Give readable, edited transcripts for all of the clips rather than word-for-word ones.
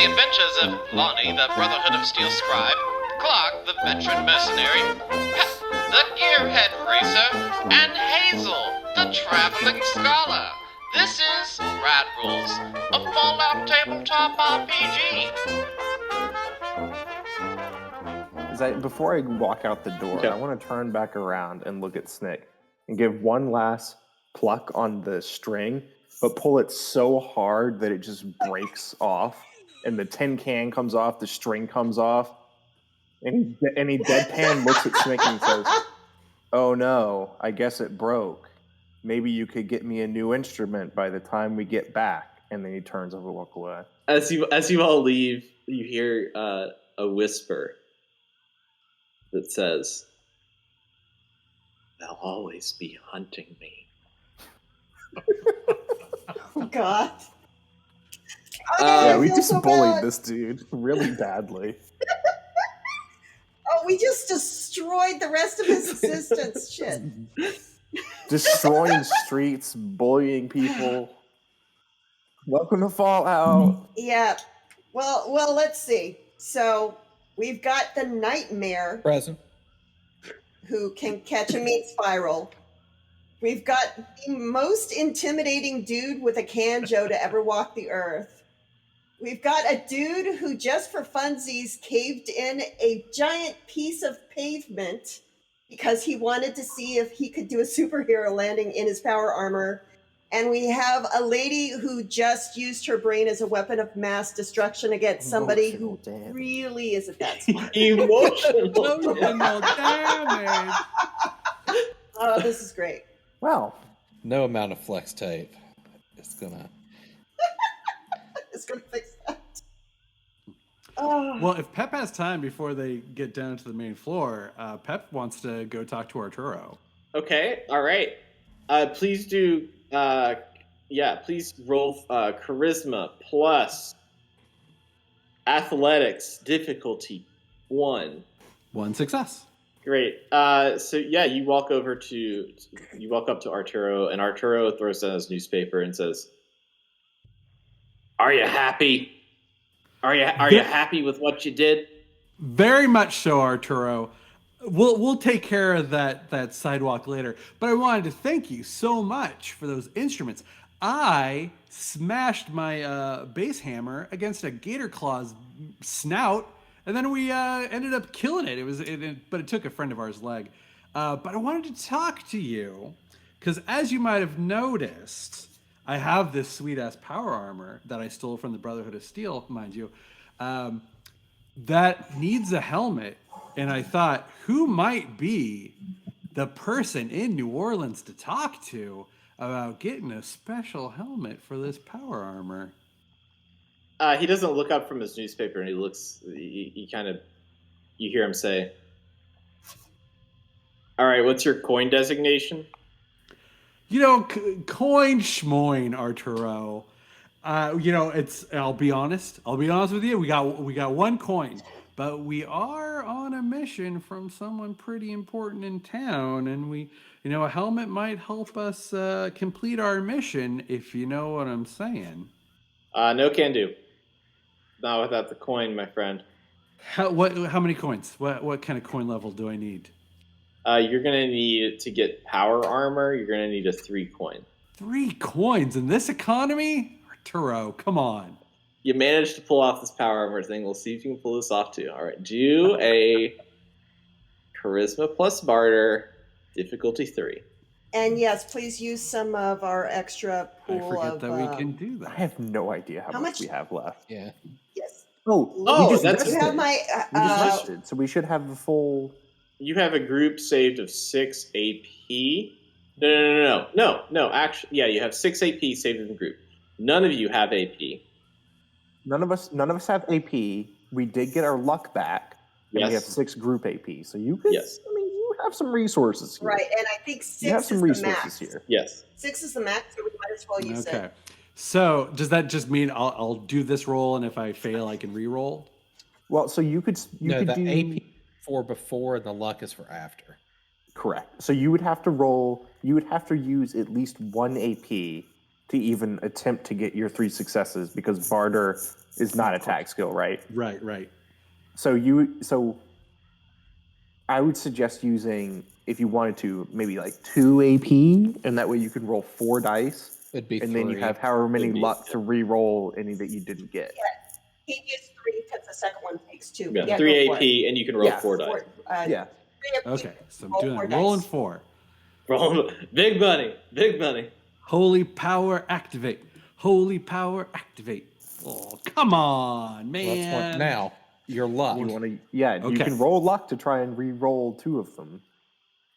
the adventures of Lonnie, the Brotherhood of Steel scribe, Clark, the veteran mercenary, Pep, the gearhead racer, and Hazel, the traveling scholar. This is Rad Rules, a Fallout tabletop RPG. Before I walk out the door, Okay. I want to turn back around and look at Snick and give one last pluck on the string, but pull it so hard that it just breaks off, and the tin can comes off, the string comes off, and he deadpan looks at Snick and says, "Oh no, I guess it broke. Maybe you could get me a new instrument by the time we get back." And then he turns over and walks away. As you all leave, you hear a whisper that says, "They'll always be hunting me." Oh, God. Yeah, we feel just so bullied bad. this dude really badly. Oh, we just destroyed the rest of his existence. Shit. Destroying streets, bullying people. Welcome to Fallout. Yeah. Well, let's see. So we've got the Nightmare Present. who can catch a meat spiral. We've got the most intimidating dude with a canjo to ever walk the earth. We've got a dude who just for funsies caved in a giant piece of pavement because he wanted to see if he could do a superhero landing in his power armor. And we have a lady who just used her brain as a weapon of mass destruction against somebody who really isn't that smart. Emotional. Damage. Oh, this is great. Well, No amount of flex tape is gonna. It's going to fix that. Oh. Well, if Pep has time before they get down to the main floor, Pep wants to go talk to Arturo. Okay, all right. Please do. Please roll charisma plus athletics difficulty 1. 1 success. Great. You walk up to Arturo, and Arturo throws down his newspaper and says, "Are you happy? Are you happy with what you did?" Very much so, Arturo. We'll take care of that sidewalk later. But I wanted to thank you so much for those instruments. I smashed my bass hammer against a gator claw's snout, and then we ended up killing it. But it took a friend of ours' leg. But I wanted to talk to you because, as you might have noticed, I have this sweet ass power armor that I stole from the Brotherhood of Steel, mind you, that needs a helmet. And I thought, who might be the person in New Orleans to talk to about getting a special helmet for this power armor? He doesn't look up from his newspaper, and you hear him say, "All right, what's your coin designation?" Coin schmoin, Arturo. I'll be honest with you. We got one coin, but we are on a mission from someone pretty important in town, and a helmet might help us complete our mission, if you know what I'm saying. No can do. Not without the coin, my friend. How many coins? What kind of coin level do I need? You're gonna need to get power armor. You're gonna need a 3 coin. 3 coins in this economy? Arturo, come on. You managed to pull off this power armor thing. We'll see if you can pull this off too. All right, do a charisma plus barter, difficulty 3. And yes, please use some of our extra pool I forget of... that we can do I that. have no idea how much much? we have left. Yeah. Yes. That's- You have my... We just listed, so we should have the full... You have a group saved of 6 AP. No. Actually, yeah, you have 6 AP saved in the group. None of you have AP. None of us have AP. We did get our luck back, and Yes. we have 6 group AP. So you could, Yes. you have some resources here. Right, and I think 6 You have some is the resources max. here. Yes. 6 is the max, so we might as well use Okay. it. So does that just mean I'll do this roll, and if I fail, I can re-roll? Well, so you could The do AP for before and the luck is for after. correct. So you would have to roll. You would have to use at least 1 AP to even attempt to get your 3 successes, because barter is not attack skill, right? Right. So I would suggest using, if you wanted to, maybe like 2 AP, and that way you can roll 4 dice, It'd be and then you 3. have however many It'd be- luck to re-roll any that you didn't get. He gets 3 because the second one takes 2. Yeah, 3 go AP, for it. and you can roll Yeah. 4 dice. Yeah. 3 AP, Okay, so I'm roll doing 4 that. Rolling dice. 4. Roll big money, big money. Holy power activate. Holy power activate. Oh, come on, man. Well, that's one. Now, your luck. You want to? Yeah, you Okay. can roll luck to try and re-roll 2 of them,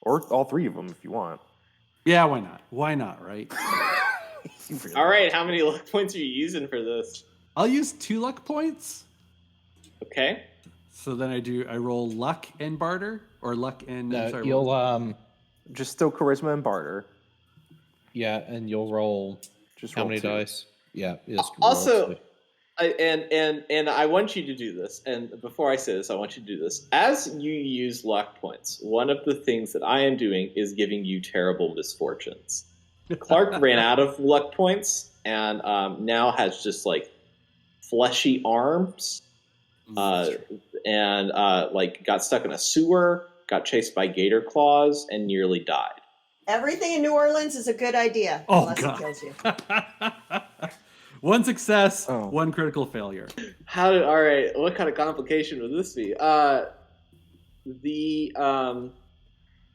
or all 3 of them if you want. Yeah, why not? Why not, right? All right, how many luck points are you using for this? I'll use 2 luck points. Okay. So then I roll luck and barter, or luck and No, sorry, you'll Just still charisma and barter. yeah, and you'll roll Just how roll many 2. dice? Yeah, just Also, roll 2. and I want you to do this. And before I say this, I want you to do this. As you use luck points, one of the things that I am doing is giving you terrible misfortunes. Clark ran out of luck points and now has just like fleshy arms, and like got stuck in a sewer, got chased by gator claws, and nearly died. Everything in New Orleans is a good idea. Oh, unless God. it kills you. One success, Oh. 1 critical failure. All right, what kind of complication would this be?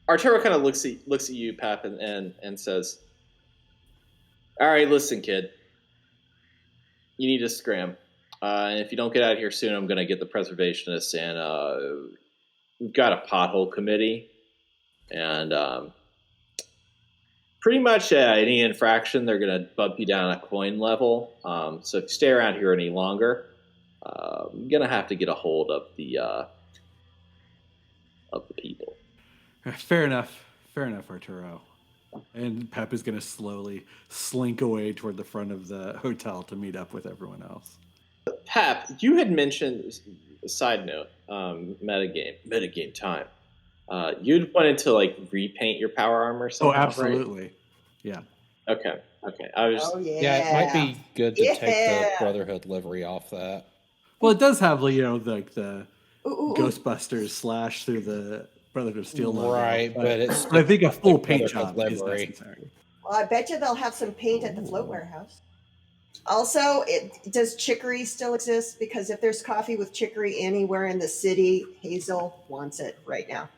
Arturo kind of looks at you, Pep, and says, "All right, listen, kid. You need to scram. And if you don't get out of here soon, I'm going to get the preservationists, and we've got a pothole committee, and pretty much any infraction, they're going to bump you down a coin level. So if you stay around here any longer, I'm going to have to get a hold of the people." Fair enough, Arturo. And Pep is going to slowly slink away toward the front of the hotel to meet up with everyone else. Pep, you had mentioned, side note, metagame time. You'd wanted to like repaint your power armor. Oh, Right? absolutely. Yeah. Okay. I was. Oh, yeah. Yeah, it might be good to take the Yeah. Brotherhood livery off that. Well, it does have, like the Ooh. Ghostbusters slash through the Brotherhood of Steel logo. Right, but it's I think a full the paint Brotherhood job is livery. necessary. Well, I bet you they'll have some paint at the float warehouse. Also, does chicory still exist? Because if there's coffee with chicory anywhere in the city, Hazel wants it right now.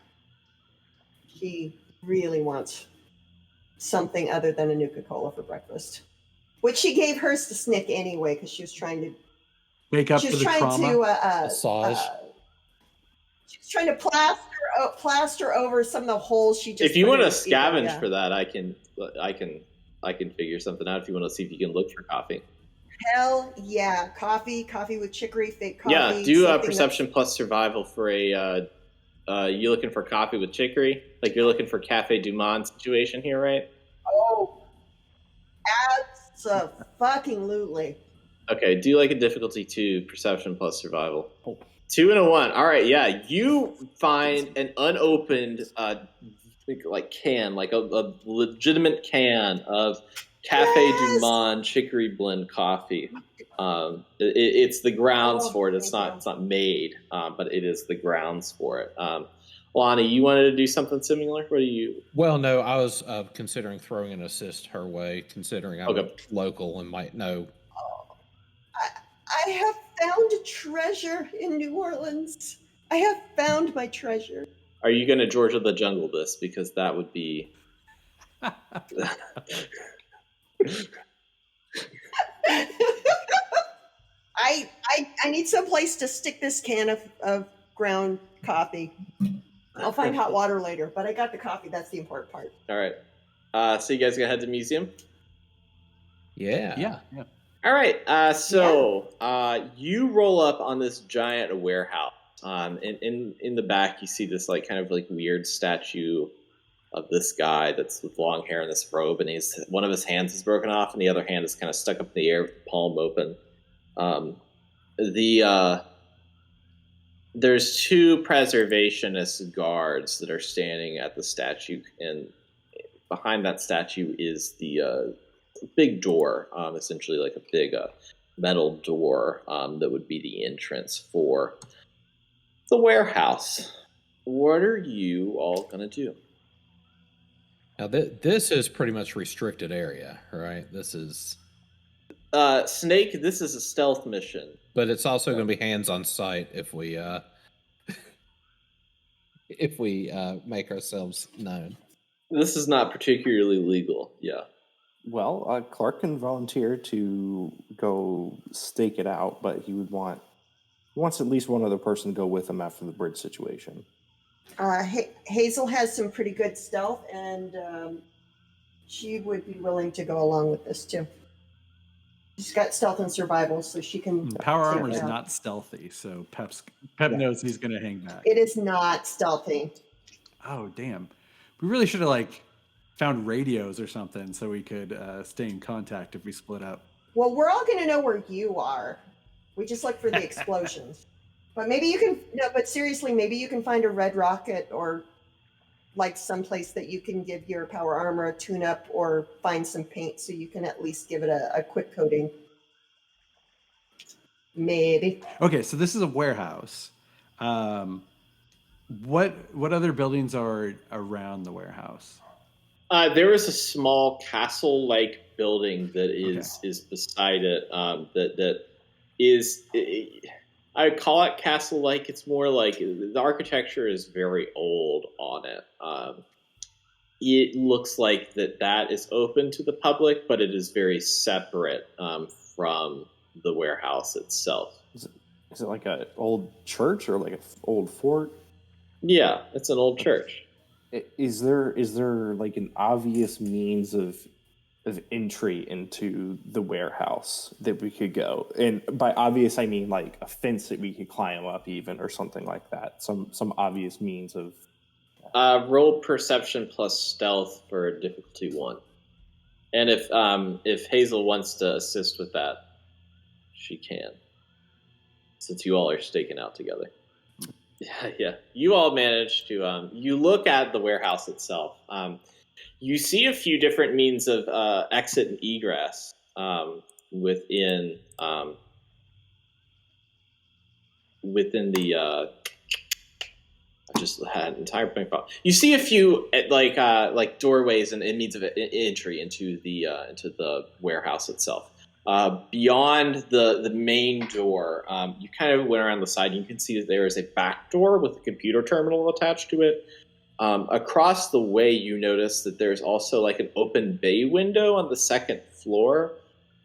She really wants something other than a Nuka-Cola for breakfast. Which she gave hers to Snick anyway, because she was trying to Make up she for was the trying trauma. to Massage. she was trying to plaster over some of the holes she just. If you put want to in her feet. scavenge Yeah. for that, I can figure something out. If you want to see if you can look for coffee. Hell yeah, coffee with chicory, fake coffee. Yeah, do something perception plus survival for a. You looking for coffee with chicory? Like you're looking for Cafe Du Monde situation here, right? Oh, absolutely. Okay, do like a difficulty 2, perception plus survival. 2 and a 1. All right, yeah. You find an unopened, like can, like a legitimate can of Cafe Du Monde chicory blend coffee. It's the grounds for it. It's not made, but it is the grounds for it. Lonnie, you wanted to do something similar? What do you? Well, no, I was considering throwing an assist her way, considering I'm Okay. local and might know. I have found a treasure in New Orleans. I have found my treasure. Are you going to Georgia the Jungle this? Because that would be. I need some place to stick this can of ground coffee. I'll find hot water later, but I got the coffee. That's the important part. All right. So you guys gonna head to the museum? Yeah. Yeah. All right. You roll up on this giant warehouse. In the back, you see this like kind of like weird statue of this guy that's with long hair in this robe, and one of his hands is broken off, and the other hand is kind of stuck up in the air with the palm open. There's 2 preservationist guards that are standing at the statue, and behind that statue is the big door, essentially like a big metal door that would be the entrance for the warehouse. What are you all going to do? Now, this is pretty much restricted area, right? This is... Snake, this is a stealth mission. But it's also going to be hands on sight if we make ourselves known. This is not particularly legal, yeah. Well, Clark can volunteer to go stake it out, but he wants at least one other person to go with him after the bridge situation. Hazel has some pretty good stealth, and she would be willing to go along with this too. She's got stealth and survival, so she can. Power armor is not stealthy, so Pep knows he's going to hang back. It is not stealthy. Oh, damn. We really should have found radios or something so we could stay in contact if we split up. Well, we're all going to know where you are. We just look for the explosions. But maybe you can, no, but seriously, maybe you can find a red rocket or someplace that you can give your power armor a tune-up or find some paint so you can at least give it a quick coating. Maybe. Okay, so this is a warehouse. What other buildings are around the warehouse? There is a small castle-like building that is beside it. That is, I would call it castle-like. It's more like the architecture is very old on it. It looks like that is open to the public, but it is very separate from the warehouse itself. Is it like an old church or like an old fort? Yeah, it's an old church. Is there like an obvious means of entry into the warehouse that we could go? And by obvious, I mean like a fence that we could climb up even or something like that. Some obvious means of... Roll perception plus stealth for difficulty 1. And if Hazel wants to assist with that, she can. Since you all are staking out together. Yeah. You all managed to... you look at the warehouse itself. You see a few different means of exit and egress within the... I just had an entire brain fog. You see a few like doorways and means of entry into the warehouse itself. Beyond the main door, you kind of went around the side. And you can see that there is a back door with a computer terminal attached to it. Across the way, you notice that there's also like an open bay window on the second floor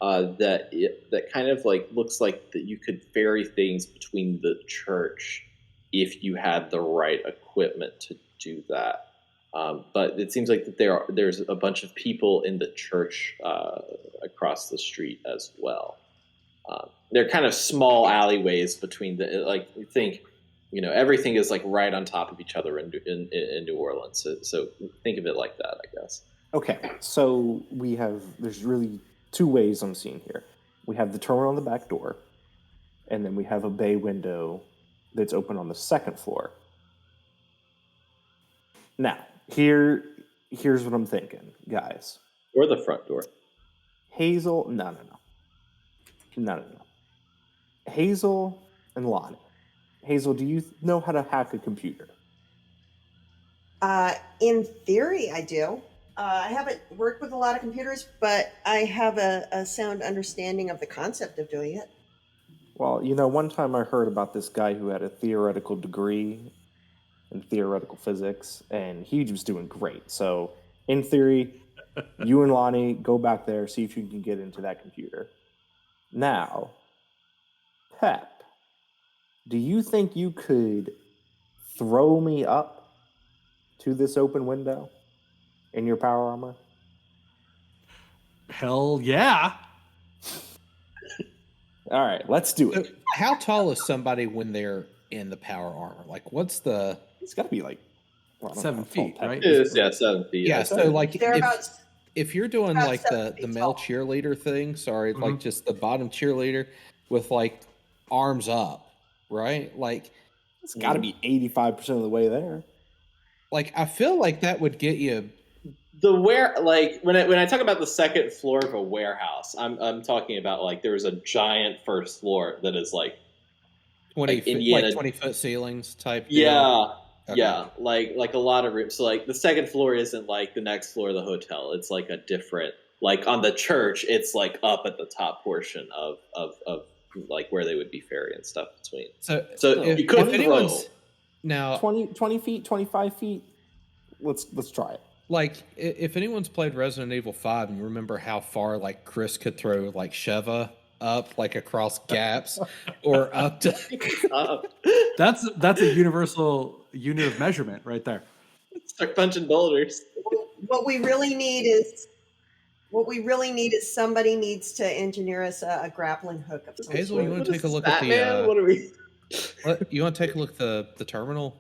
that kind of like looks like that you could ferry things between the church if you had the right equipment to do that. But it seems like that there's a bunch of people in the church across the street as well. They're kind of small alleyways between you think, everything is like right on top of each other in New Orleans. So think of it like that, I guess. Okay, so there's really two ways I'm seeing here. We have the terminal on the back door, and then we have a bay window that's open on the second floor. Now, here's what I'm thinking, guys. Or the front door. Hazel, no. Hazel and Lonnie. Hazel, do you know how to hack a computer? In theory, I do. I haven't worked with a lot of computers, but I have a sound understanding of the concept of doing it. Well, one time I heard about this guy who had a theoretical degree in theoretical physics, and he was doing great. So, in theory, you and Lonnie go back there, see if you can get into that computer. Now, Pep, do you think you could throw me up to this open window in your power armor? Hell yeah. All right, let's do it. How tall is somebody when they're in the power armor? Like, what's the... It's got to be like... 7 feet, right? It is, 7 feet. Yeah, so like if you're doing about like 7 the feet male tall. cheerleader thing, like just the bottom cheerleader with like arms up, right? Like It's got to be 85% of the way there. Like I feel like that would get you when I talk about the second floor of a warehouse, I'm talking about like there was a giant first floor that is like 20 Indiana, 20-foot ceilings type deal. yeah. Okay. Yeah, like a lot of rooms. So like the second floor isn't like the next floor of the hotel. It's like a different, like on the church, it's like up at the top portion of like where they would be ferry and stuff between. So you could throw now 20 feet, 25 feet. Let's try it. like if anyone's played Resident Evil 5 and you remember how far like Chris could throw like Sheva up like across gaps or up to That's a universal unit of measurement right there. start punching boulders. What we really need is somebody needs to engineer us a grappling hook of some Hazel, sort. you want to take a look Batman? at the What are we? you want to take a look at the terminal?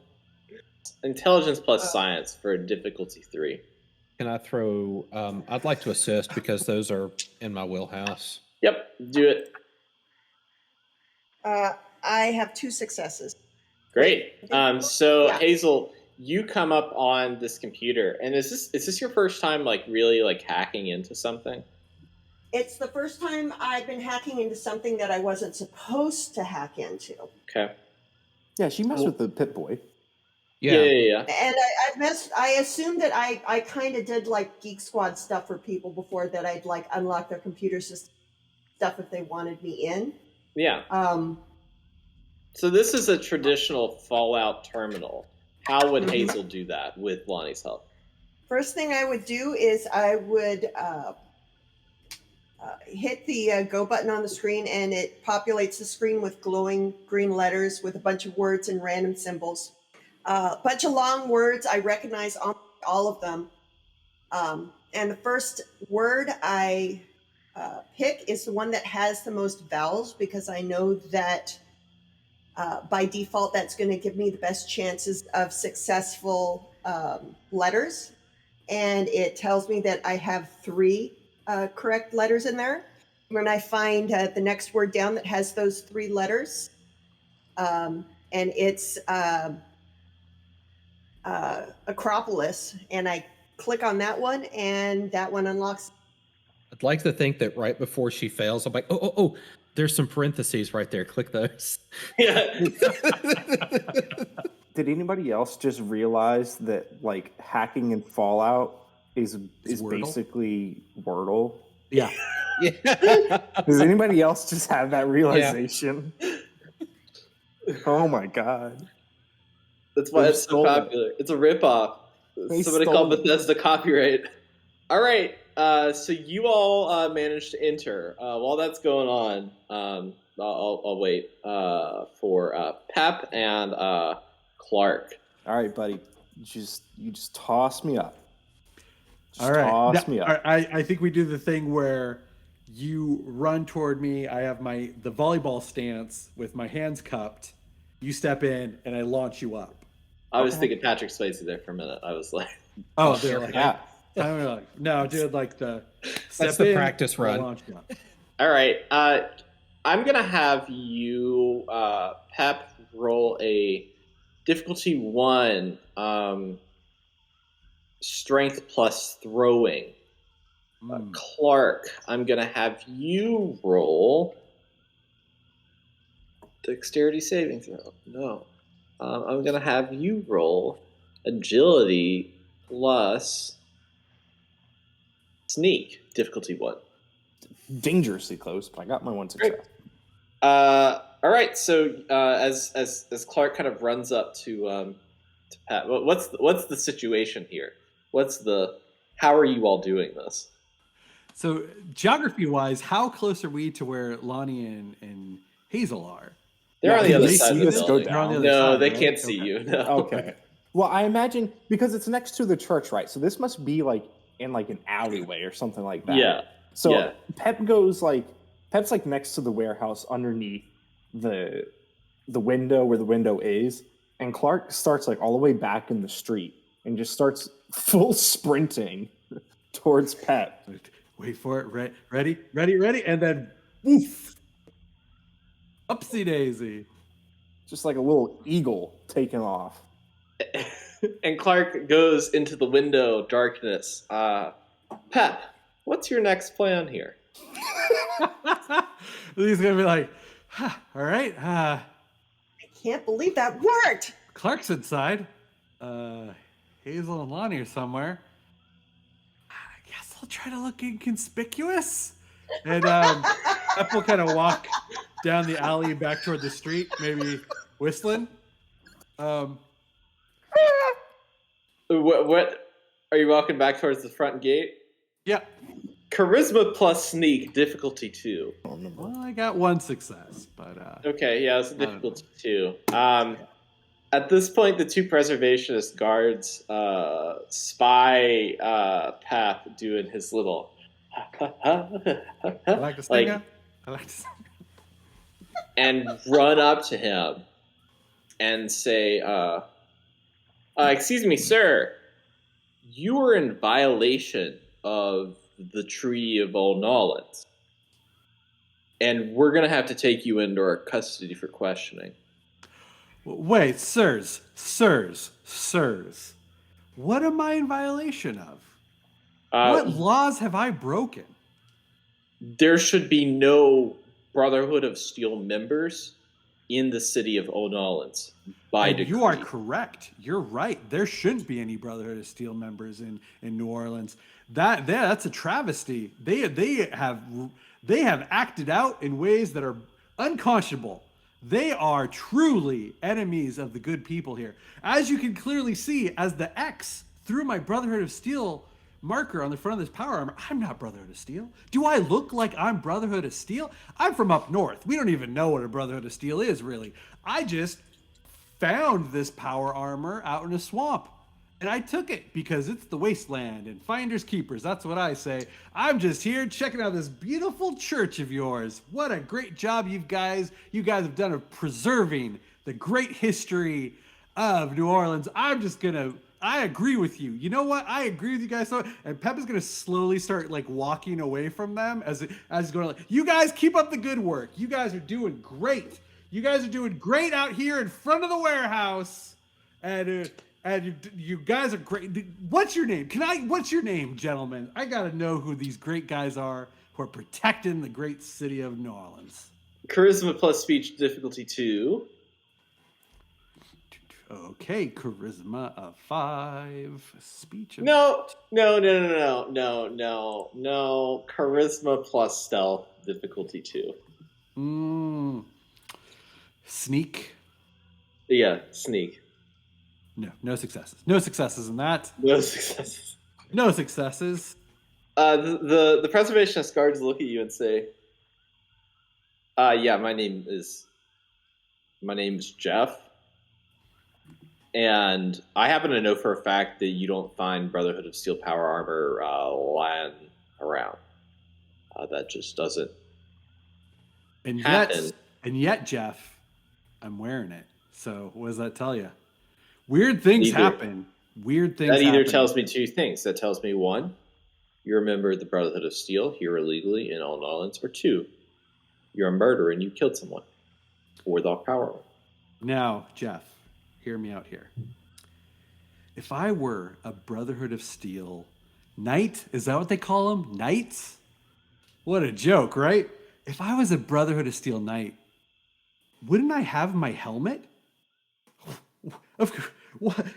Intelligence plus science for difficulty 3. Can I throw I'd like to assist because those are in my wheelhouse. Yep, do it. I have 2 successes. Great. So Yeah. Hazel, you come up on this computer, and is this your first time like really like hacking into something? It's the first time I've been hacking into something that I wasn't supposed to hack into. Okay. Yeah, she messed with the Pit Boy. Yeah. And I assumed that I kind of did like Geek Squad stuff for people before, that I'd like unlock their computer system stuff if they wanted me in. Yeah. Um, So this is a traditional Fallout terminal. How would Hazel do that with Lonnie's help? First thing I would do is I would hit the go button on the screen, and it populates the screen with glowing green letters with a bunch of words and random symbols. A bunch of long words. I recognize all of them. And the first word I pick is the one that has the most vowels, because I know that by default that's going to give me the best chances of successful letters. And it tells me that I have 3 correct letters in there. When I find the next word down that has those 3 letters, and it's Acropolis, and I click on that one, and that one unlocks. I'd like to think that right before she fails, I'm like, oh, there's some parentheses right there. Click those. Yeah. Did anybody else just realize that like hacking in Fallout is Wordle? basically Wordle? Yeah. Yeah. Does anybody else just have that realization? Oh my god. That's why They it's so stole it. popular. It's a ripoff. They Somebody stole called it. Bethesda copyright. All right. So you all managed to enter. While that's going on, I'll wait for Pep and Clark. All right, buddy. You just toss me up. Just All right. toss Now, me up. I think we do the thing where you run toward me. I have the volleyball stance with my hands cupped. You step in, and I launch you up. I was thinking Patrick Swayze there for a minute. I was like, Oh, they're like, Yeah. I don't know. No, dude, like the step That's the in, practice I run. launch you up. all right. I'm gonna have you, Pep, roll a difficulty 1, strength plus throwing. Clark, I'm gonna have you roll dexterity saving throw. No, I'm gonna have you roll agility plus sneak, difficulty 1. Dangerously close, but I got my one success. Great. All right. So as Clark kind of runs up to Pat, what's the situation here? How are you all doing this? So, geography-wise, how close are we to where Lonnie and Hazel are? They're on the can other they side see of the us go building. They're on the down? other No, side, they right? can't see Okay. you. No. Okay. Well, I imagine because it's next to the church, right? So this must be like in like an alleyway or something like that. Yeah. So Yeah. Pep's like next to the warehouse underneath the window where the window is, and Clark starts like all the way back in the street and just starts full sprinting towards Pep. Wait for it. Ready, and then woof. Upsy daisy. Just like a little eagle taking off. And Clark goes into the window darkness. Pep, what's your next plan here? He's gonna be like, all right, I can't believe that worked. Clark's inside. Hazel and Lonnie are somewhere. I guess I'll try to look inconspicuous. And Pep will kind of walk down the alley back toward the street, maybe whistling. What? Are you walking back towards the front gate? Yeah. Charisma plus sneak, difficulty 2. Well, I got one success, but Okay, yeah, it's a difficulty 2. At this point, the 2 preservationist guards spy Pep doing his little I like to sing. I like to sing. and run up to him and say, excuse me, sir, you are in violation of the Treaty of All Nawlins, and we're going to have to take you into our custody for questioning. Wait, sirs. What am I in violation of? What laws have I broken? There should be no Brotherhood of Steel members in the city of O'Nawlins by decree. You are correct. You're right. There shouldn't be any Brotherhood of Steel members in New Orleans. That's a travesty. They have acted out in ways that are unconscionable. They are truly enemies of the good people here. As you can clearly see, as the X through my Brotherhood of Steel marker on the front of this power armor, I'm not Brotherhood of Steel. Do I look like I'm Brotherhood of Steel? I'm from up north. We don't even know what a Brotherhood of Steel is, really. I just found this power armor out in a swamp. And I took it because it's the wasteland and finders keepers. That's what I say. I'm just here checking out this beautiful church of yours. What a great job you guys have done of preserving the great history of New Orleans. I agree with you. You know what? I agree with you guys. And Pep is going to slowly start like walking away from them as he's going like, you guys keep up the good work. You guys are doing great. You guys are doing great out here in front of the warehouse. And you guys are great. What's your name? What's your name, gentlemen? I got to know who these great guys are who are protecting the great city of New Orleans. Charisma plus speech, difficulty 2. Okay, charisma of 5, speech of... No. Charisma plus stealth, difficulty 2. Sneak. Yeah, sneak. No successes. No successes in that. No successes. No successes. The preservationist guards look at you and say, yeah, my name is Jeff. And I happen to know for a fact that you don't find Brotherhood of Steel power armor lying around. That just doesn't happen. And yet, Jeff, I'm wearing it. So what does that tell you? Weird things happen. That either tells me 2 things. That tells me 1, you're a member of the Brotherhood of Steel here illegally in All Nawlins, or 2, you're a murderer and you killed someone with all power. Now, Jeff, hear me out here. If I were a Brotherhood of Steel knight, is that what they call them? Knights? What a joke, right? If I was a Brotherhood of Steel knight, wouldn't I have my helmet?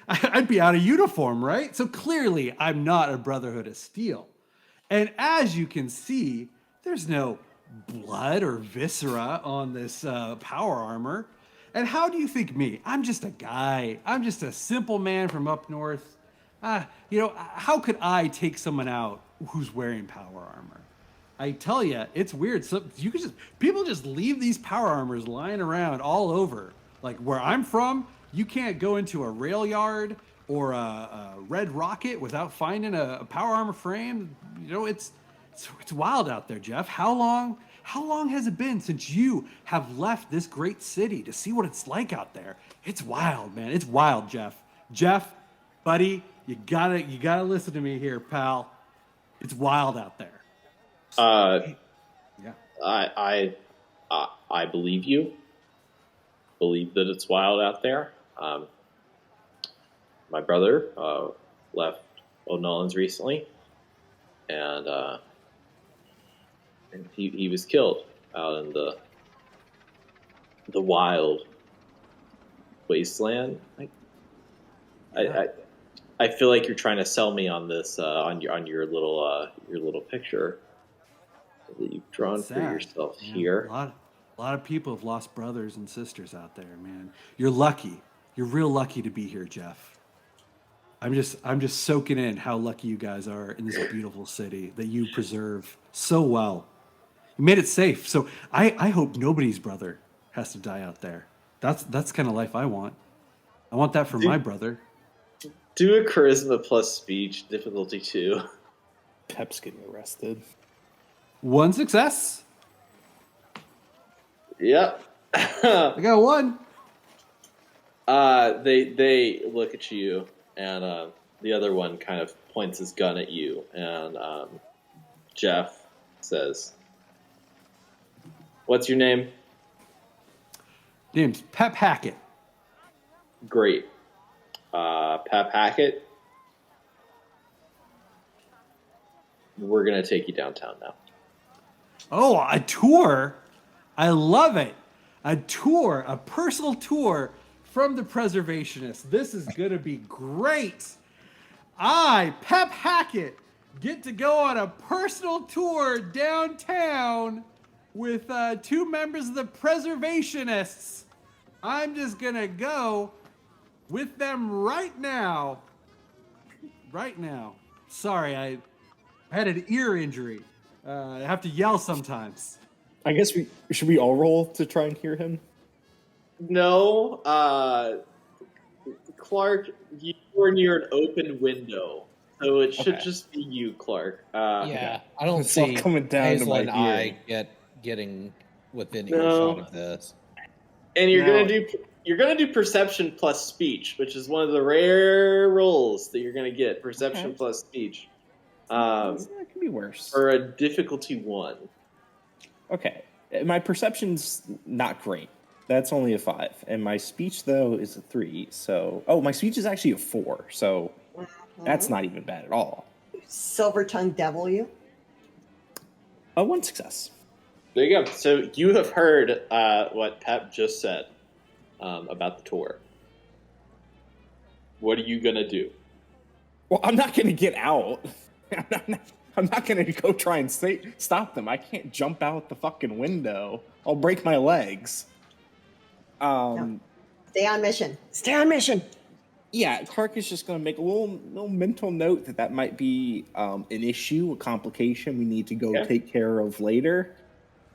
I'd be out of uniform, right? So clearly, I'm not a Brotherhood of Steel. And as you can see, there's no blood or viscera on this power armor. And how do you think me? I'm just a guy. I'm just a simple man from up north. How could I take someone out who's wearing power armor? I tell you, it's weird. So people just leave these power armors lying around all over. Like where I'm from, you can't go into a rail yard or a Red Rocket without finding a power armor frame. It's wild out there, Jeff. How long has it been since you have left this great city to see what it's like out there? It's wild, man. It's wild, Jeff. Jeff, buddy, you gotta listen to me here, pal. It's wild out there. Yeah. I believe you. Believe that it's wild out there. my brother left Nawlins recently, and he was killed out in the wild wasteland. I feel like you're trying to sell me on this on your little picture that you've drawn It's for sad, yourself man. here. A lot of people have lost brothers and sisters out there, man. You're lucky. You're real lucky to be here, Jeff. I'm just soaking in how lucky you guys are in this beautiful city that you preserve so well. You made it safe. So I hope nobody's brother has to die out there. That's the kind of life I want. I want that for my brother. Do a charisma plus speech, difficulty 2. Pep's getting arrested. 1 success. Yep. I got 1. They look at you, and the other one kind of points his gun at you, and Jeff says, "What's your name?" Name's Pep Hackett. Great. Pep Hackett, we're going to take you downtown now. Oh, a tour. I love it. A tour, a personal tour from the preservationists. This is going to be great. I, Pep Hackett, get to go on a personal tour downtown with 2 members of the preservationists. I'm just going to go with them right now. Right now. Sorry, I had an ear injury. I have to yell sometimes. I guess should we all roll to try and hear him? No, Clark, you were near an open window, so it should just be you, Clark. Yeah, I don't It's all see coming down to Hazel my and I hearing. getting within No. earshot of this. And you're Now- gonna do perception plus speech, which is one of the rare rolls that you're gonna get. Perception Okay. plus speech. That could be worse. For a difficulty 1. Okay, my perception's not great. That's only a 5, and my speech though is a 3. So, my speech is actually a 4. So that's not even bad at all. Silver tongue devil you. 1 success. There you go. So you have heard what Pep just said about the tour. What are you gonna do? Well, I'm not going to get out. I'm not going to go try and stop them. I can't jump out the fucking window. I'll break my legs. No. Stay on mission. Stay on mission. Yeah, Clark is just going to make a little mental note that might be an issue, a complication we need to go take care of later.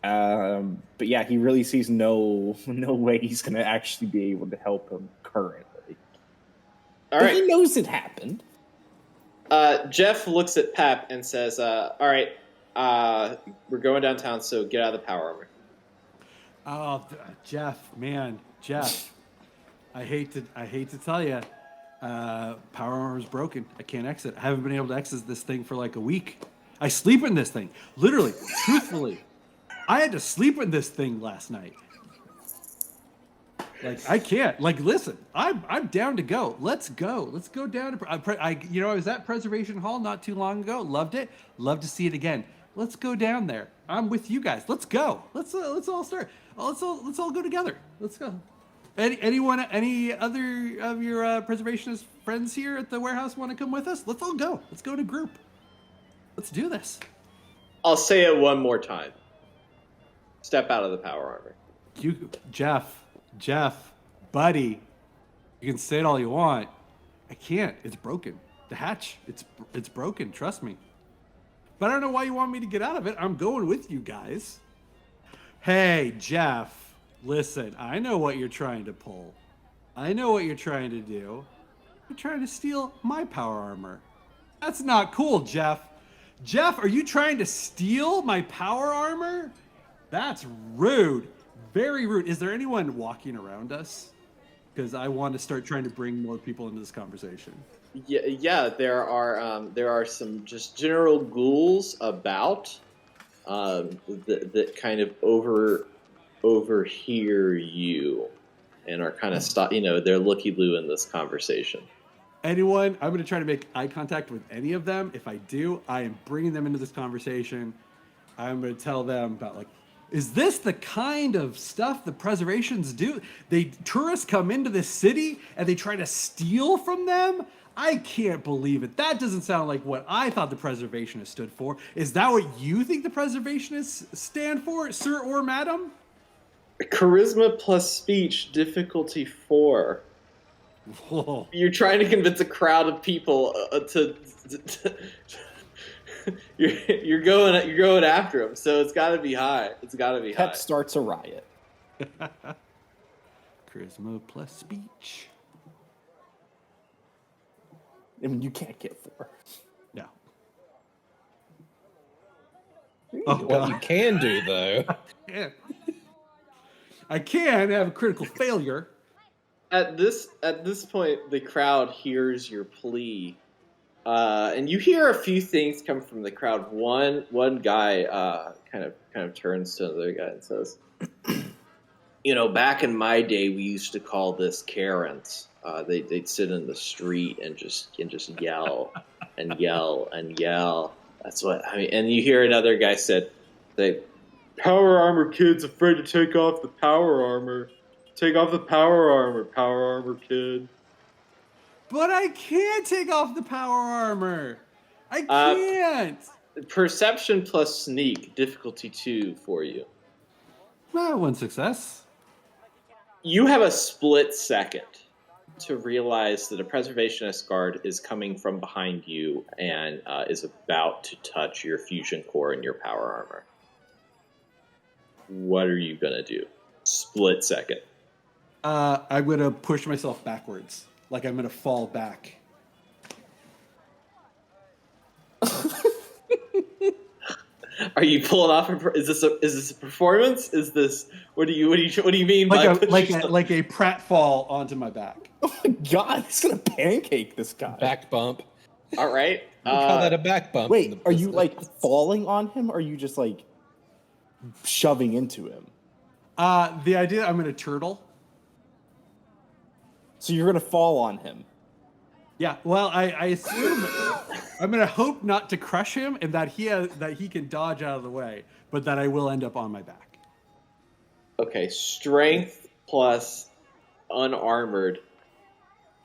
But yeah, he really sees no way he's going to actually be able to help him currently. All But right. he knows it happened. Jeff looks at Pep and says, "All right, we're going downtown, so get out of the power armor." Oh, Jeff, man, Jeff. I hate to tell you, power armor's broken. I can't exit. I haven't been able to exit this thing for like a week. I sleep in this thing, literally, truthfully. I had to sleep in this thing last night. Like I can't. Like, listen, I'm down to go. Let's go. Let's go down to. I was at Preservation Hall not too long ago. Loved it. Love to see it again. Let's go down there. I'm with you guys. Let's go. Let's all start. Let's all go together. Let's go. Any other of your preservationist friends here at the warehouse want to come with us? Let's all go. Let's go in a group. Let's do this. I'll say it one more time. Step out of the power armor. Jeff, buddy, you can say it all you want. I can't. It's broken. The hatch, it's broken. Trust me. But I don't know why you want me to get out of it. I'm going with you guys. Hey, Jeff, listen, I know what you're trying to pull. I know what you're trying to do. You're trying to steal my power armor. That's not cool, Jeff. Jeff, are you trying to steal my power armor? That's rude. Very rude. Is there anyone walking around us? Because I want to start trying to bring more people into this conversation. Yeah. There are some just general ghouls about that kind of overhear you and are kind of they're looky-loo in this conversation. anyone, I'm going to try to make eye contact with any of them. If I do, I am bringing them into this conversation. I'm going to tell them about, like, is this the kind of stuff the preservationists do? Tourists come into this city and they try to steal from them? I can't believe it. That doesn't sound like what I thought the preservationists stood for. Is that what you think the preservationists stand for, sir or madam? Charisma plus speech, difficulty 4. Whoa. You're trying to convince a crowd of people you're going after him, so it's got to be high. It's got to be high. Pep starts a riot. Charisma plus speech. I mean, you can't get 4. No. What you can do, though. Yeah. I can have a critical failure. At this point, the crowd hears your plea, and you hear a few things come from the crowd. One guy kind of turns to another guy and says, back in my day, we used to call this Karens. They'd sit in the street and just yell and yell and yell. That's what I mean. And you hear another guy said, "The power armor kid's afraid to take off the power armor. Take off the power armor kid." But I can't take off the power armor. I can't. Perception plus sneak, difficulty 2 for you. One success. You have a split second to realize that a preservationist guard is coming from behind you and is about to touch your fusion core and your power armor. What are you going to do? Split second. I'm going to push myself backwards. Like I'm going to fall back. Are you pulling off? Is this a performance? Is this what do you mean Like by like a pratfall onto my back? Oh my god, he's gonna pancake this guy. Back bump. All right. We call that a back bump. Wait, are you like falling on him, or are you just like shoving into him? The idea I'm going to turtle. So you're gonna fall on him. Yeah, well, I assume I'm going to hope not to crush him and that he can dodge out of the way, but that I will end up on my back. Okay, strength plus unarmored.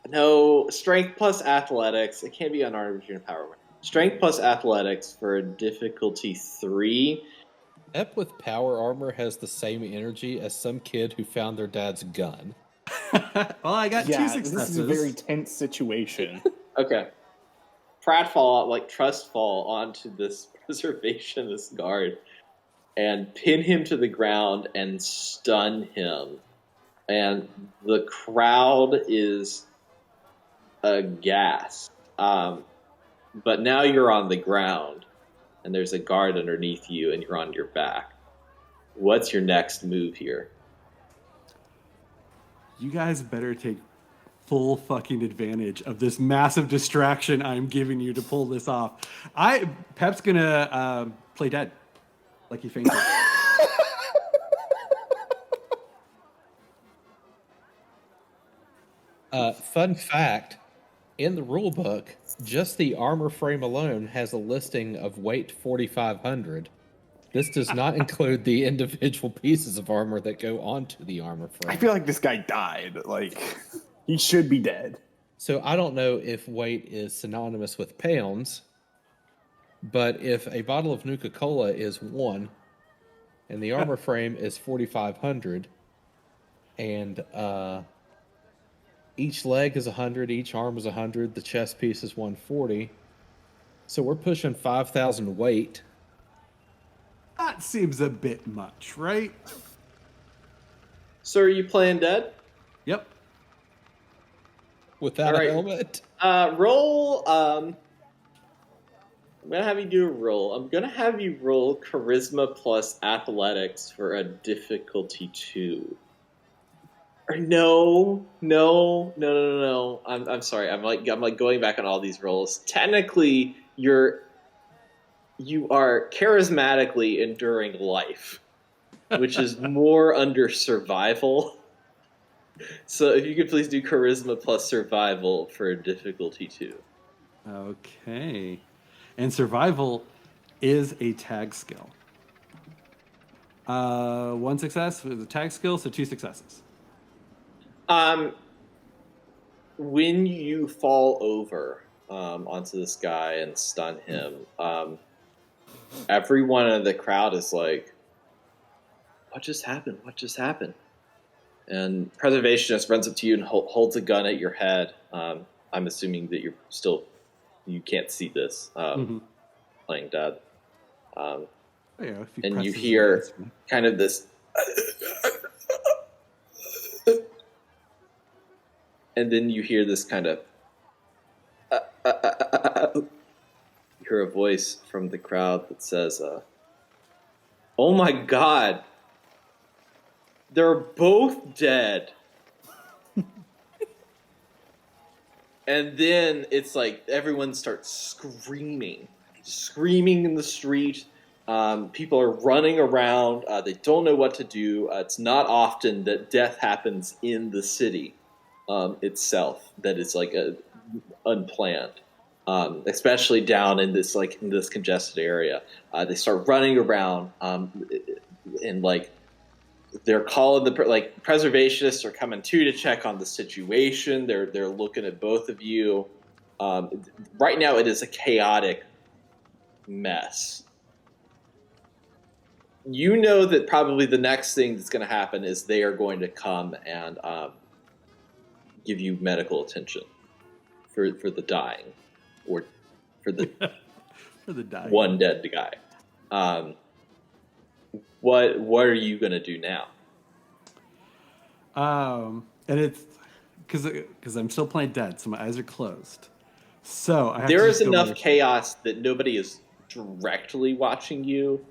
No, strength plus athletics. It can't be unarmored if you're in power. Strength plus athletics for a difficulty 3. Ep with power armor has the same energy as some kid who found their dad's gun. Well, I got 2 successes. This is a very tense situation. Okay. trust fall onto this preservationist guard and pin him to the ground and stun him. And the crowd is aghast. But now you're on the ground, and there's a guard underneath you, and you're on your back. What's your next move here? You guys better take full fucking advantage of this massive distraction I'm giving you to pull this off. Pep's gonna play dead, like he fainted. Fun fact, in the rule book, just the armor frame alone has a listing of weight 4,500. This does not include the individual pieces of armor that go onto the armor frame. I feel like this guy died. Like, he should be dead. So I don't know if weight is synonymous with pounds, but if a bottle of Nuka-Cola is 1, and the armor frame is 4,500, and each leg is 100, each arm is 100, the chest piece is 140, so we're pushing 5,000 weight. That seems a bit much, right? So are you playing dead? Yep. Without a helmet? Roll. I'm gonna have you do a roll. I'm gonna have you roll charisma plus athletics for a difficulty 2. Or no. I'm sorry. I'm like going back on all these rolls. Technically, you are charismatically enduring life, which is more under survival. So if you could please do charisma plus survival for difficulty 2. Okay. And survival is a tag skill. 1 success with a tag skill, so 2 successes. When you fall over onto this guy and stun him, everyone in the crowd is like, "What just happened? What just happened?" And preservationist runs up to you and holds a gun at your head. I'm assuming that you can't see this playing dead. And you hear kind of this, and then you hear this kind of, you hear a voice from the crowd that says, "Oh my God, they're both dead." And then it's like everyone starts screaming in the street. People are running around. They don't know what to do. It's not often that death happens in the city itself. That is like unplanned, especially down in this congested area. They start running around, and like they're calling preservationists are coming to check on the situation. They're looking at both of you. Right now, it is a chaotic mess. You know that probably the next thing that's going to happen is they are going to come and give you medical attention for the dying, or for the for the dying one dead guy. What are you going to do now? And it's because I'm still playing dead, so my eyes are closed. So I have there to is enough chaos that nobody is directly watching you.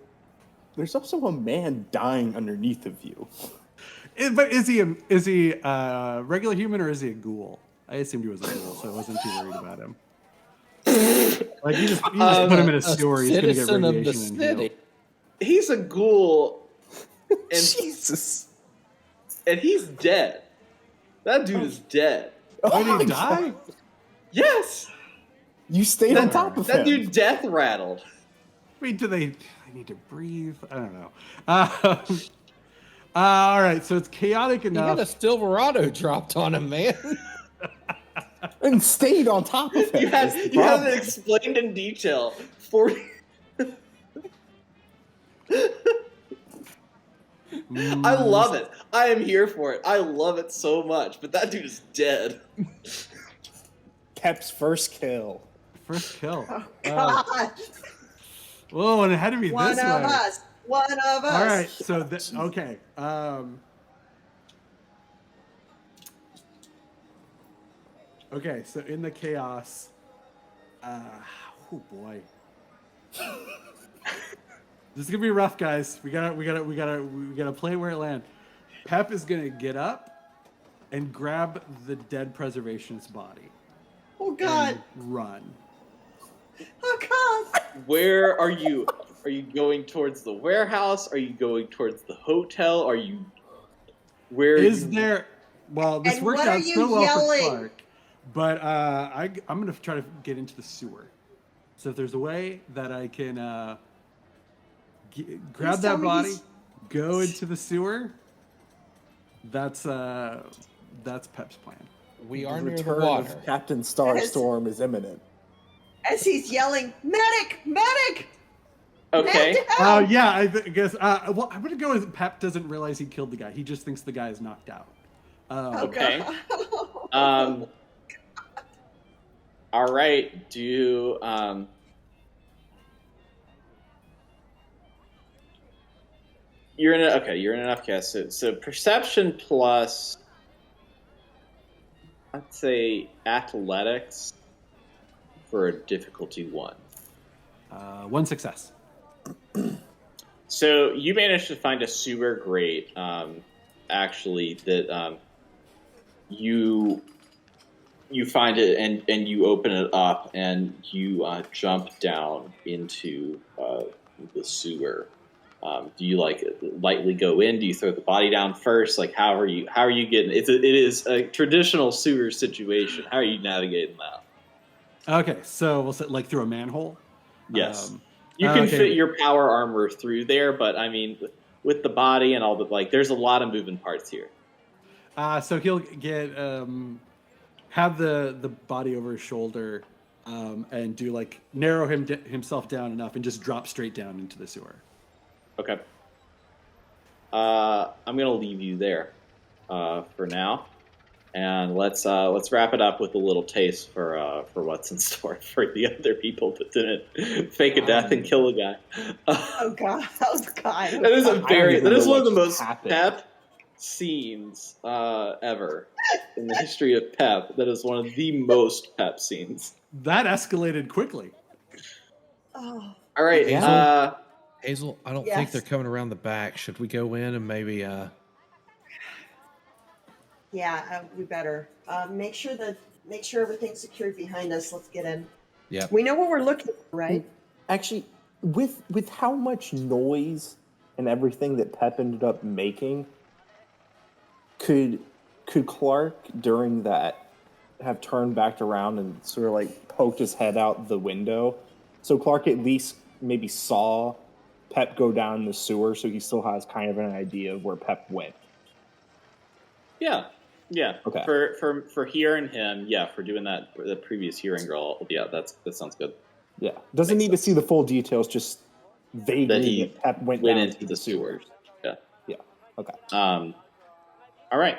There's also a man dying underneath of you. But is he a regular human or is he a ghoul? I assumed he was a ghoul, so I wasn't too worried about him. Like you just put him in a sewer, he's gonna get radiation and heal. He's a ghoul, and Jesus, and he's dead. That dude is dead. Oh, did he die? Yes. You stayed on top of him. That dude death rattled. Wait, do they need to breathe? I don't know. All right, so it's chaotic enough. You got a Silverado dropped on him, man. And stayed on top of him. You had it explained in detail. I love it. I am here for it. I love it so much. But that dude is dead. Pep's first kill. First kill. Oh, God. Whoa, and it had to be One this of way. us. One of us. All right, so okay. Okay, so in the chaos, oh boy, this is gonna be rough, guys. We gotta play it where it lands. Pep is gonna get up and grab the dead preservationist body. Oh, God. And run. Oh, God. Where are you? Are you going towards the warehouse? Are you going towards the hotel? Are you? Where is you... there? Well, this And worked what are out you so well yelling? for Clark, but I'm gonna try to get into the sewer. So if there's a way that I can grab Please that tell me body, he's- go into the sewer, that's Pep's plan. We are The near the return water. of Captain Starstorm is imminent. As he's yelling, medic, medic. Okay. Man down! Yeah, I guess. Well, I'm gonna go with Pep doesn't realize he killed the guy. He just thinks the guy is knocked out. Oh, Okay. God. All right. Do you're in you're in an upcast. So perception plus, I'd say athletics for a difficulty 1. 1 success. So you managed to find a sewer grate, actually, that you find it and you open it up and you jump down into the sewer. Do you like lightly go in? Do you throw the body down first? Like how are you getting? It is a traditional sewer situation. How are you navigating that? Okay, so we'll say like through a manhole. Yes, you can fit your power armor through there, but I mean, with the body and all the there's a lot of moving parts here. So he'll get have the body over his shoulder, and do like narrow himself down enough and just drop straight down into the sewer. Okay. I'm gonna leave you there for now, and let's wrap it up with a little taste for what's in store for the other people that didn't fake a death and kill a guy. Oh god! That is one of the most pep scenes ever in the history of pep. That is one of the most pep scenes. That escalated quickly. Oh. All right. Hazel, I don't think they're coming around the back. Should we go in and maybe? Yeah, we better make sure everything's secured behind us. Let's get in. Yeah. We know what we're looking for, right? Actually, with how much noise and everything that Pep ended up making, could Clark during that have turned back around and sort of like poked his head out the window, so Clark at least maybe saw Pep go down the sewer, so he still has kind of an idea of where Pep went. Yeah. Okay. For hearing him, for doing that, the previous hearing girl, that sounds good. Yeah, doesn't need to see the full details, just vaguely that he Pep went went down into the sewers. Yeah. Okay. All right.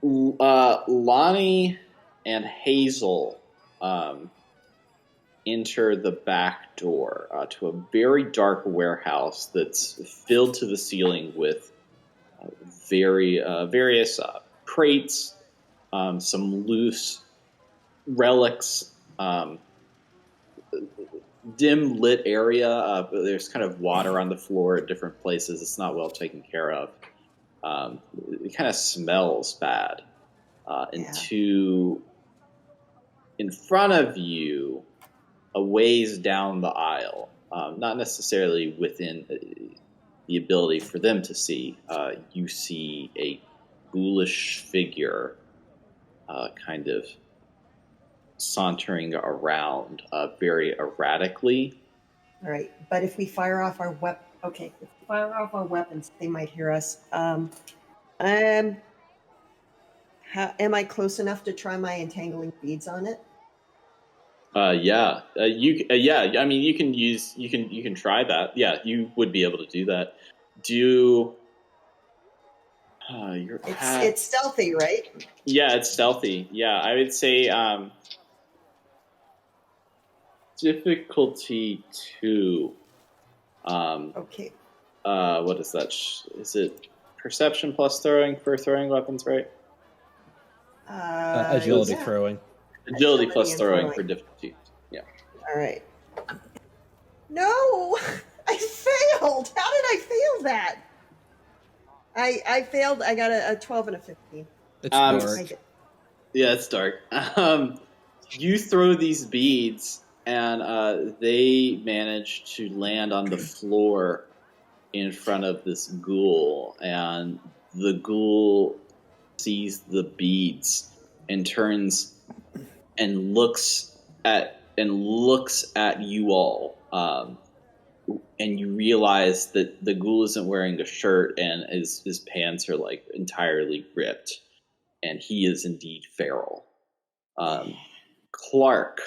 Lonnie and Hazel enter the back door to a very dark warehouse that's filled to the ceiling with various crates, some loose relics, dim lit area. There's kind of water on the floor at different places. It's not well taken care of. It kind of smells bad. In front of you, a ways down the aisle, not necessarily within the ability for them to see, you see a ghoulish figure kind of sauntering around very erratically. All right, but if we fire off our weapons, they might hear us. Am I close enough to try my entangling beads on it? Yeah. I mean, you can try that. Yeah, you would be able to do that. It's stealthy, right? Yeah, it's stealthy. Yeah, I would say difficulty 2. Okay. What is that? Is it perception plus throwing for throwing weapons, right? Agility throwing. Agility plus throwing for difficulty. Yeah. All right. No, I failed. How did I fail that? I failed. I got a 12 and a 15. It's dark. Yeah, it's dark. You throw these beads, and they manage to land on the floor in front of this ghoul, and the ghoul sees the beads and turns and looks at you all, and you realize that the ghoul isn't wearing a shirt and his pants are like entirely ripped, and he is indeed feral. Clark,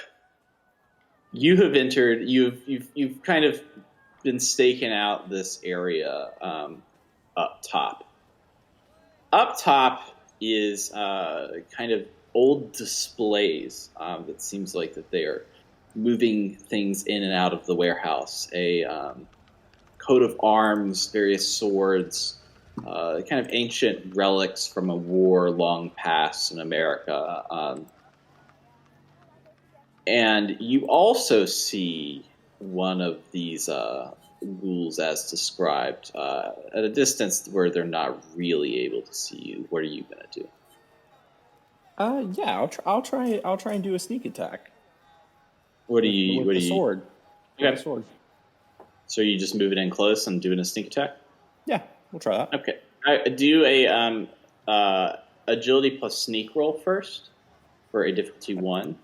you have entered. You've kind of been staking out this area up top. Up top is kind of old displays that seems like that they are moving things in and out of the warehouse. A coat of arms, various swords, kind of ancient relics from a war long past in America. And you also see one of these ghouls as described at a distance where they're not really able to see you. What are you going to do? Yeah, I'll try and do a sneak attack. What do you? With the sword. Okay. With the sword. So you just moving in close and doing a sneak attack? Yeah, we'll try that. Okay. Do a agility plus sneak roll first for a difficulty 1.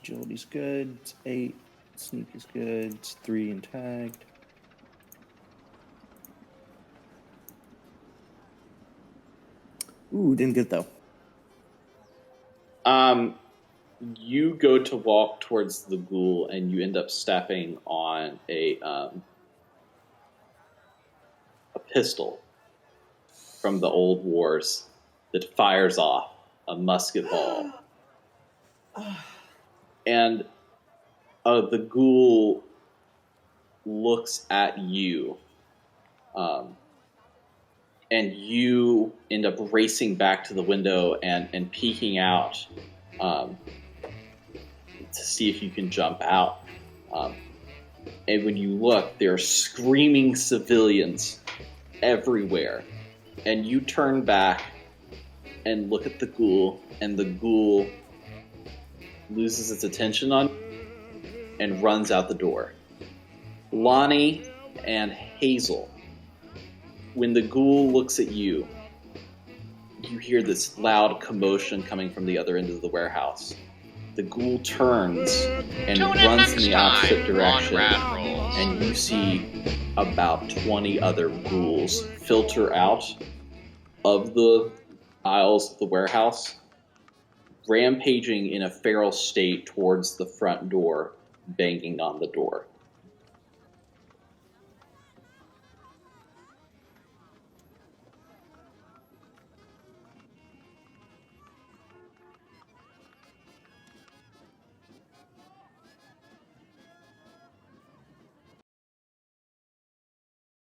Agility's good. It's 8. Sneak is good. It's 3 and tagged. Ooh, didn't get it, though. You go to walk towards the ghoul, and you end up stepping on a pistol from the old wars that fires off a musket ball. And the ghoul looks at you, and you end up racing back to the window and peeking out to see if you can jump out. And when you look, there are screaming civilians everywhere. And you turn back and look at the ghoul, and the ghoul loses its attention on you and runs out the door. Lonnie and Hazel, when the ghoul looks at you, you hear this loud commotion coming from the other end of the warehouse. The ghoul turns and Tune in runs in next the time opposite direction, on Rad Rolls. and you see about 20 other ghouls filter out of the aisles of the warehouse, rampaging in a feral state towards the front door, banging on the door.